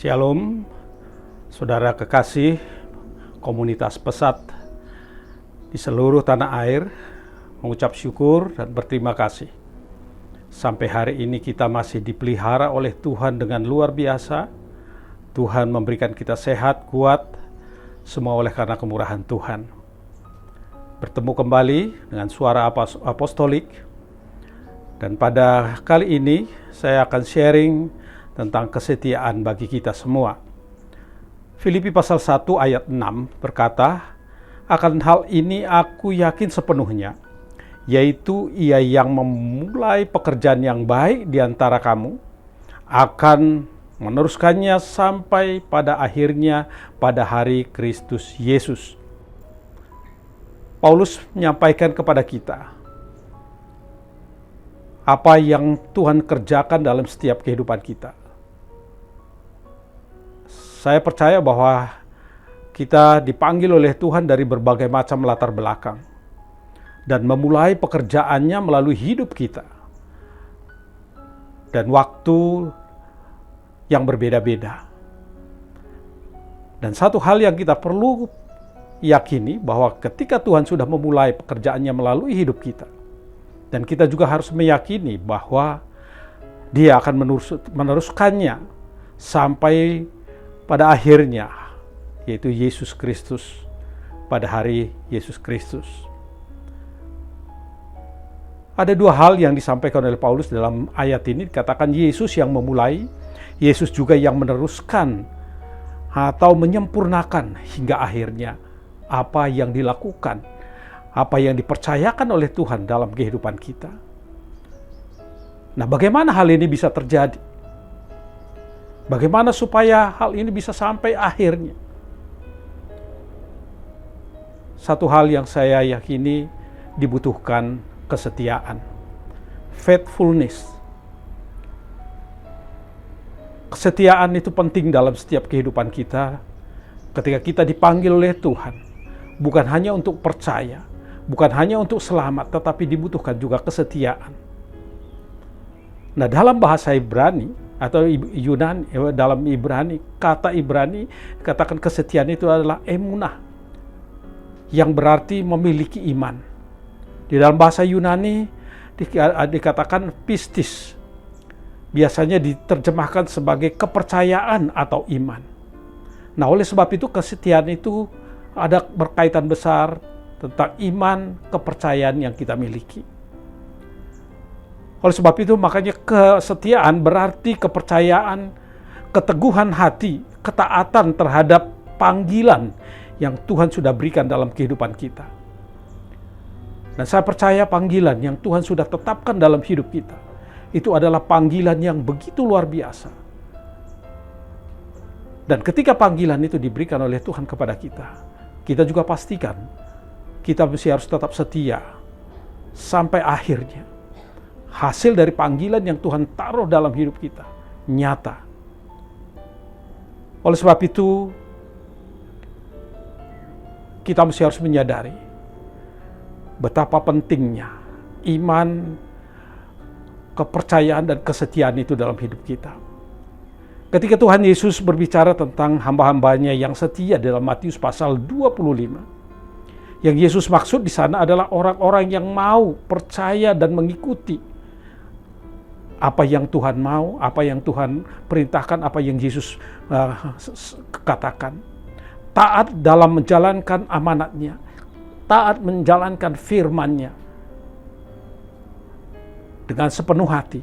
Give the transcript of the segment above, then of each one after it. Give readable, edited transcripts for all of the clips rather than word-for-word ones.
Shalom, saudara kekasih komunitas Pesat di seluruh tanah air, mengucap syukur dan berterima kasih. Sampai hari ini kita masih dipelihara oleh Tuhan dengan luar biasa. Tuhan memberikan kita sehat, kuat, semua oleh karena kemurahan Tuhan. Bertemu kembali dengan suara apostolik, dan pada kali ini saya akan sharing tentang kesetiaan bagi kita semua. Filipi pasal 1 ayat 6 berkata, "Akan hal ini aku yakin sepenuhnya, yaitu Ia yang memulai pekerjaan yang baik di antara kamu, akan meneruskannya sampai pada akhirnya pada hari Kristus Yesus." Paulus menyampaikan kepada kita apa yang Tuhan kerjakan dalam setiap kehidupan kita. Saya percaya bahwa kita dipanggil oleh Tuhan dari berbagai macam latar belakang dan memulai pekerjaannya melalui hidup kita dan waktu yang berbeda-beda. Dan satu hal yang kita perlu yakini bahwa ketika Tuhan sudah memulai pekerjaannya melalui hidup kita, dan kita juga harus meyakini bahwa Dia akan meneruskannya sampai pada akhirnya, yaitu Yesus Kristus, pada hari Yesus Kristus. Ada dua hal yang disampaikan oleh Paulus dalam ayat ini, dikatakan Yesus yang memulai, Yesus juga yang meneruskan atau menyempurnakan hingga akhirnya apa yang dilakukan, apa yang dipercayakan oleh Tuhan dalam kehidupan kita. Nah, bagaimana hal ini bisa terjadi? Bagaimana supaya hal ini bisa sampai akhirnya? Satu hal yang saya yakini dibutuhkan kesetiaan, faithfulness. Kesetiaan itu penting dalam setiap kehidupan kita ketika kita dipanggil oleh Tuhan. Bukan hanya untuk percaya, bukan hanya untuk selamat, tetapi dibutuhkan juga kesetiaan. Nah, dalam bahasa Ibrani atau Yunani, dalam Ibrani, kata Ibrani katakan kesetiaan itu adalah emunah, yang berarti memiliki iman. Di dalam bahasa Yunani dikatakan pistis, biasanya diterjemahkan sebagai kepercayaan atau iman. Nah, oleh sebab itu kesetiaan itu ada berkaitan besar tentang iman, kepercayaan yang kita miliki. Oleh sebab itu makanya kesetiaan berarti kepercayaan, keteguhan hati, ketaatan terhadap panggilan yang Tuhan sudah berikan dalam kehidupan kita. Dan saya percaya panggilan yang Tuhan sudah tetapkan dalam hidup kita, itu adalah panggilan yang begitu luar biasa. Dan ketika panggilan itu diberikan oleh Tuhan kepada kita, kita juga pastikan kita mesti harus tetap setia sampai akhirnya. Hasil dari panggilan yang Tuhan taruh dalam hidup kita nyata. Oleh sebab itu, kita mesti harus menyadari betapa pentingnya iman, kepercayaan, dan kesetiaan itu dalam hidup kita. Ketika Tuhan Yesus berbicara tentang hamba-hambanya yang setia dalam Matius pasal 25, yang Yesus maksud di sana adalah orang-orang yang mau percaya dan mengikuti apa yang Tuhan mau, apa yang Tuhan perintahkan, apa yang Yesus katakan. Taat dalam menjalankan amanatnya, taat menjalankan firman-Nya dengan sepenuh hati.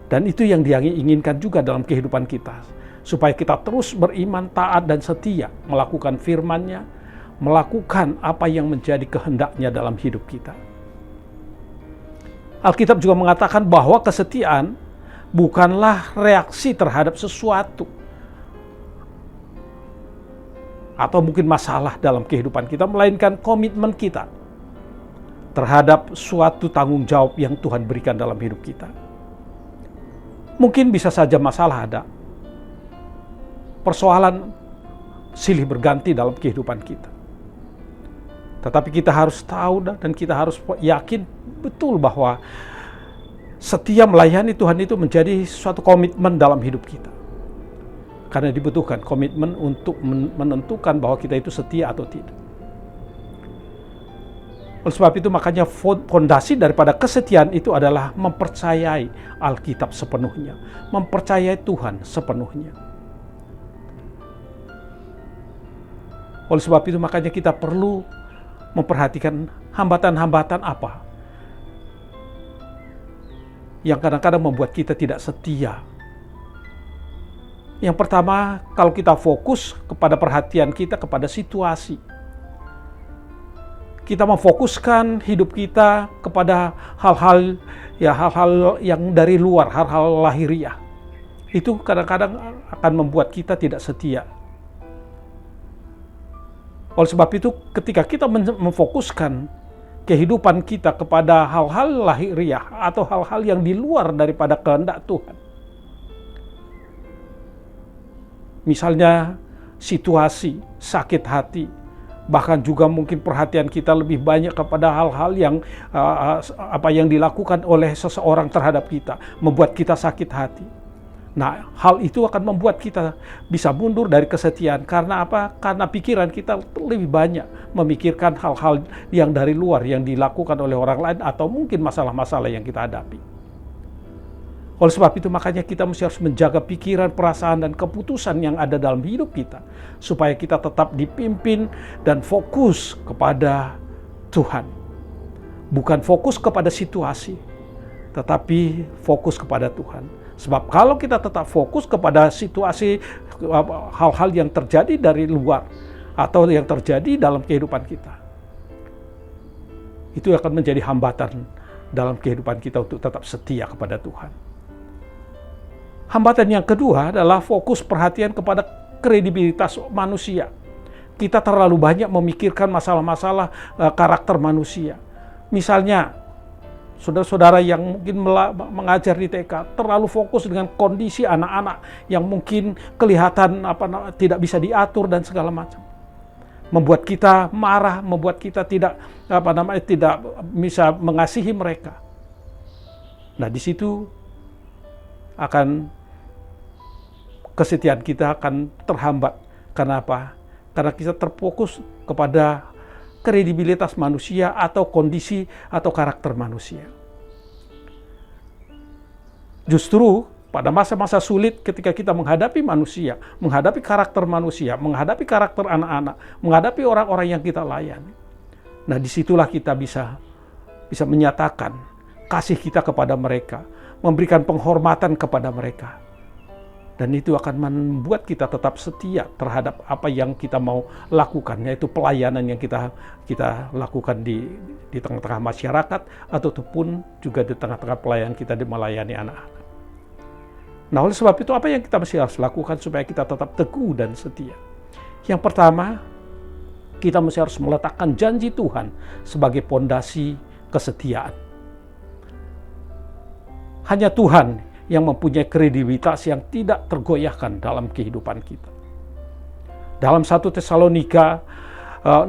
Dan itu yang Dia inginkan juga dalam kehidupan kita, supaya kita terus beriman, taat, dan setia melakukan firman-Nya, melakukan apa yang menjadi kehendak-Nya dalam hidup kita. Alkitab juga mengatakan bahwa kesetiaan bukanlah reaksi terhadap sesuatu atau mungkin masalah dalam kehidupan kita, melainkan komitmen kita terhadap suatu tanggung jawab yang Tuhan berikan dalam hidup kita. Mungkin bisa saja masalah ada, persoalan silih berganti dalam kehidupan kita. Tetapi kita harus tahu dan kita harus yakin betul bahwa setia melayani Tuhan itu menjadi suatu komitmen dalam hidup kita. Karena dibutuhkan komitmen untuk menentukan bahwa kita itu setia atau tidak. Oleh sebab itu makanya fondasi daripada kesetiaan itu adalah mempercayai Alkitab sepenuhnya, mempercayai Tuhan sepenuhnya. Oleh sebab itu makanya kita perlu memperhatikan hambatan-hambatan apa yang kadang-kadang membuat kita tidak setia. Yang pertama, kalau kita fokus kepada perhatian kita kepada situasi. Kita memfokuskan hidup kita kepada hal-hal yang dari luar, hal-hal lahiriah. Itu kadang-kadang akan membuat kita tidak setia. Oleh sebab itu, ketika kita memfokuskan kehidupan kita kepada hal-hal lahiriah atau hal-hal yang di luar daripada kehendak Tuhan, misalnya situasi, sakit hati, bahkan juga mungkin perhatian kita lebih banyak kepada hal-hal yang yang dilakukan oleh seseorang terhadap kita, membuat kita sakit hati. Nah, hal itu akan membuat kita bisa mundur dari kesetiaan. Karena apa? Karena pikiran kita lebih banyak memikirkan hal-hal yang dari luar yang dilakukan oleh orang lain atau mungkin masalah-masalah yang kita hadapi. Oleh sebab itu makanya kita mesti harus menjaga pikiran, perasaan, dan keputusan yang ada dalam hidup kita supaya kita tetap dipimpin dan fokus kepada Tuhan. Bukan fokus kepada situasi, tetapi fokus kepada Tuhan. Sebab kalau kita tetap fokus kepada situasi, hal-hal yang terjadi dari luar atau yang terjadi dalam kehidupan kita, itu akan menjadi hambatan dalam kehidupan kita untuk tetap setia kepada Tuhan. Hambatan yang kedua adalah fokus perhatian kepada kredibilitas manusia. Kita terlalu banyak memikirkan masalah-masalah karakter manusia. Misalnya, saudara-saudara yang mungkin mengajar di TK terlalu fokus dengan kondisi anak-anak yang mungkin kelihatan tidak bisa diatur dan segala macam. Membuat kita marah, membuat kita tidak bisa mengasihi mereka. Nah, di situ kesetiaan kita akan terhambat. Kenapa? Karena kita terfokus kepada kredibilitas manusia atau kondisi atau karakter manusia. Justru pada masa-masa sulit ketika kita menghadapi manusia, menghadapi karakter manusia, menghadapi karakter anak-anak, menghadapi orang-orang yang kita layani. Nah, disitulah kita bisa menyatakan kasih kita kepada mereka, memberikan penghormatan kepada mereka. Dan itu akan membuat kita tetap setia terhadap apa yang kita mau lakukan, yaitu pelayanan yang kita lakukan di tengah-tengah masyarakat, ataupun juga di tengah-tengah pelayanan kita di melayani anak-anak. Nah, oleh sebab itu apa yang kita mesti harus lakukan supaya kita tetap teguh dan setia? Yang pertama, kita mesti harus meletakkan janji Tuhan sebagai pondasi kesetiaan. Hanya Tuhan yang mempunyai kredibilitas yang tidak tergoyahkan dalam kehidupan kita. Dalam 1 Tesalonika 5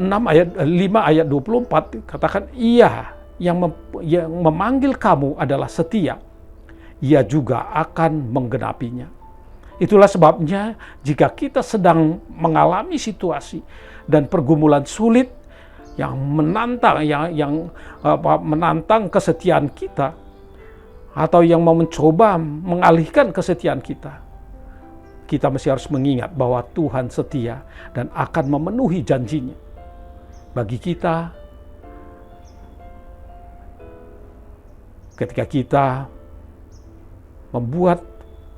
ayat 24 katakan, Ia yang memanggil kamu adalah setia, Ia juga akan menggenapinya. Itulah sebabnya jika kita sedang mengalami situasi dan pergumulan sulit yang menantang kesetiaan kita, atau yang mau mencoba mengalihkan kesetiaan kita, kita mesti harus mengingat bahwa Tuhan setia dan akan memenuhi janjinya bagi kita ketika kita membuat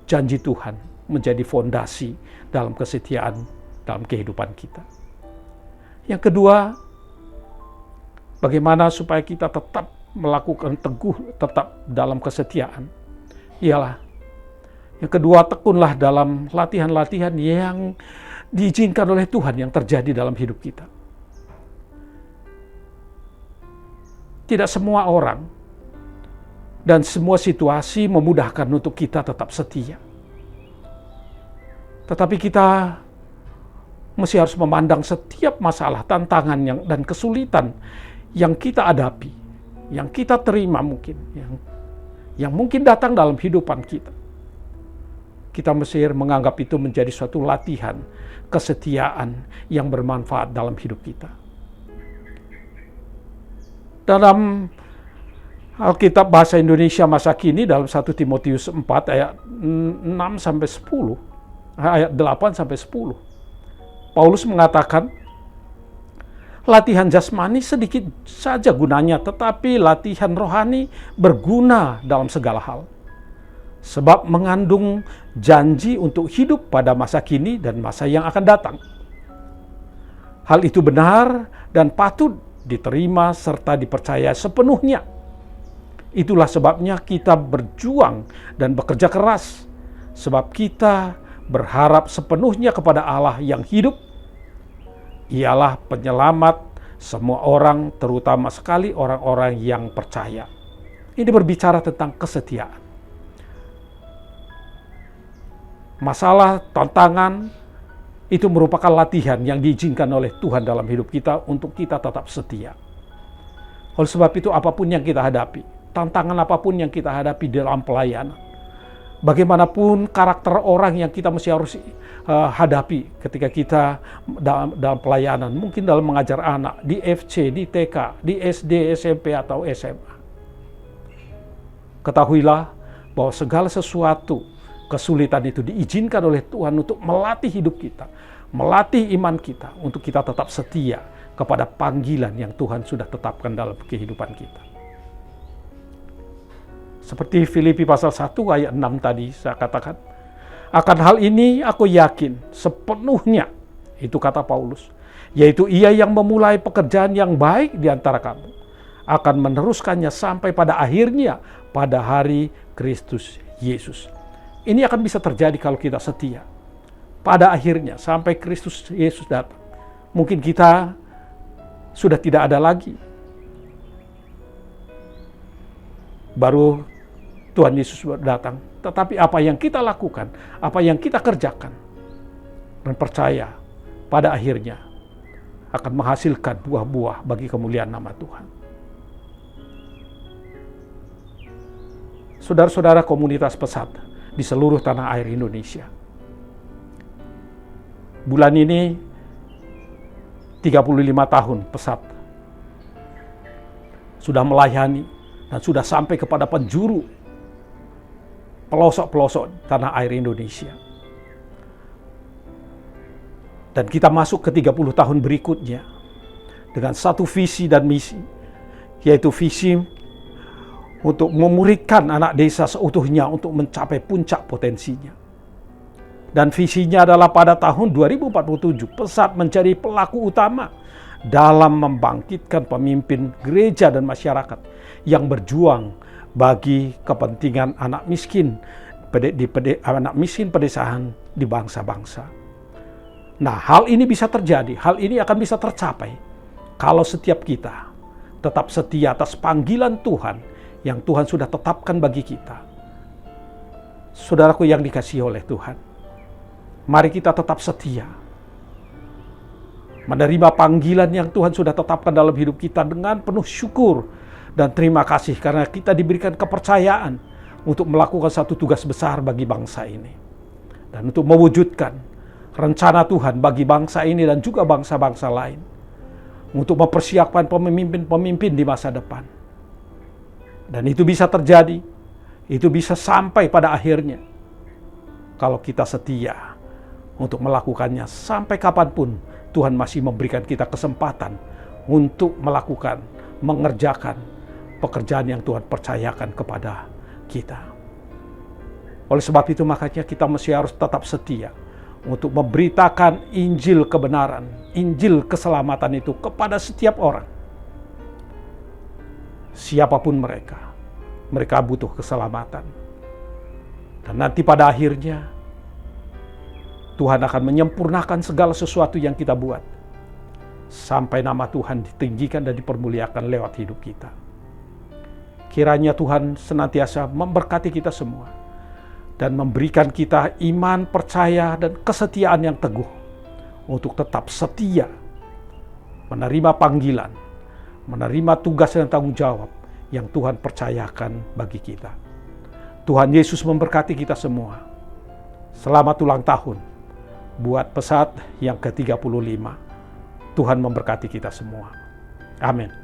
janji Tuhan menjadi fondasi dalam kesetiaan dalam kehidupan kita. Yang kedua, bagaimana supaya kita tetap melakukan teguh tetap dalam kesetiaan, ialah yang kedua, tekunlah dalam latihan-latihan yang diizinkan oleh Tuhan yang terjadi dalam hidup kita. Tidak semua orang dan semua situasi memudahkan untuk kita tetap setia. Tetapi kita mesti harus memandang setiap masalah, tantangan dan kesulitan yang kita hadapi, yang kita terima mungkin, yang mungkin datang dalam kehidupan kita. Kita mesti menganggap itu menjadi suatu latihan kesetiaan yang bermanfaat dalam hidup kita. Dalam Alkitab bahasa Indonesia masa kini dalam 1 Timotius 4 ayat 6 sampai 10, ayat 8 sampai 10. Paulus mengatakan, latihan jasmani sedikit saja gunanya, tetapi latihan rohani berguna dalam segala hal. Sebab mengandung janji untuk hidup pada masa kini dan masa yang akan datang. Hal itu benar dan patut diterima serta dipercaya sepenuhnya. Itulah sebabnya kita berjuang dan bekerja keras, sebab kita berharap sepenuhnya kepada Allah yang hidup. Ialah penyelamat semua orang, terutama sekali orang-orang yang percaya. Ini berbicara tentang kesetiaan. Masalah, tantangan, itu merupakan latihan yang diizinkan oleh Tuhan dalam hidup kita untuk kita tetap setia. Oleh sebab itu apapun yang kita hadapi, tantangan apapun yang kita hadapi dalam pelayanan, bagaimanapun karakter orang yang kita mesti harus hadapi ketika kita dalam pelayanan, mungkin dalam mengajar anak, di FC, di TK, di SD, SMP, atau SMA. Ketahuilah bahwa segala sesuatu kesulitan itu diizinkan oleh Tuhan untuk melatih hidup kita, melatih iman kita, untuk kita tetap setia kepada panggilan yang Tuhan sudah tetapkan dalam kehidupan kita. Seperti Filipi pasal 1 ayat 6 tadi saya katakan, akan hal ini aku yakin sepenuhnya, itu kata Paulus, yaitu ia yang memulai pekerjaan yang baik di antara kamu, akan meneruskannya sampai pada akhirnya pada hari Kristus Yesus. Ini akan bisa terjadi kalau kita setia. Pada akhirnya, sampai Kristus Yesus datang. Mungkin kita sudah tidak ada lagi. Baru Tuhan Yesus datang. Tetapi apa yang kita lakukan, apa yang kita kerjakan, dan percaya pada akhirnya akan menghasilkan buah-buah bagi kemuliaan nama Tuhan. Saudara-saudara komunitas pesat di seluruh tanah air Indonesia. Bulan ini 35 tahun pesat sudah melayani dan sudah sampai kepada penjuru pelosok-pelosok tanah air Indonesia. Dan kita masuk ke 30 tahun berikutnya dengan satu visi dan misi, yaitu visi untuk memuridkan anak desa seutuhnya untuk mencapai puncak potensinya. Dan visinya adalah pada tahun 2047, pesat menjadi pelaku utama dalam membangkitkan pemimpin gereja dan masyarakat yang berjuang bagi kepentingan anak miskin pedesaan di bangsa-bangsa. Nah, hal ini bisa terjadi, hal ini akan bisa tercapai kalau setiap kita tetap setia atas panggilan Tuhan yang Tuhan sudah tetapkan bagi kita. Saudaraku yang dikasihi oleh Tuhan, mari kita tetap setia menerima panggilan yang Tuhan sudah tetapkan dalam hidup kita dengan penuh syukur dan terima kasih karena kita diberikan kepercayaan untuk melakukan satu tugas besar bagi bangsa ini dan untuk mewujudkan rencana Tuhan bagi bangsa ini dan juga bangsa-bangsa lain, untuk mempersiapkan pemimpin-pemimpin di masa depan. Dan itu bisa terjadi, itu bisa sampai pada akhirnya kalau kita setia untuk melakukannya. Sampai kapanpun Tuhan masih memberikan kita kesempatan untuk melakukan, mengerjakan pekerjaan yang Tuhan percayakan kepada kita. Oleh sebab itu makanya kita mesti harus tetap setia untuk memberitakan Injil kebenaran, Injil keselamatan itu kepada setiap orang. Siapapun mereka butuh keselamatan. Dan nanti pada akhirnya Tuhan akan menyempurnakan segala sesuatu yang kita buat sampai nama Tuhan ditinggikan dan dipermuliakan lewat hidup kita. Kiranya Tuhan senantiasa memberkati kita semua dan memberikan kita iman, percaya, dan kesetiaan yang teguh untuk tetap setia menerima panggilan, menerima tugas dan tanggung jawab yang Tuhan percayakan bagi kita. Tuhan Yesus memberkati kita semua. Selamat ulang tahun buat Pesat yang ke-35. Tuhan memberkati kita semua. Amin.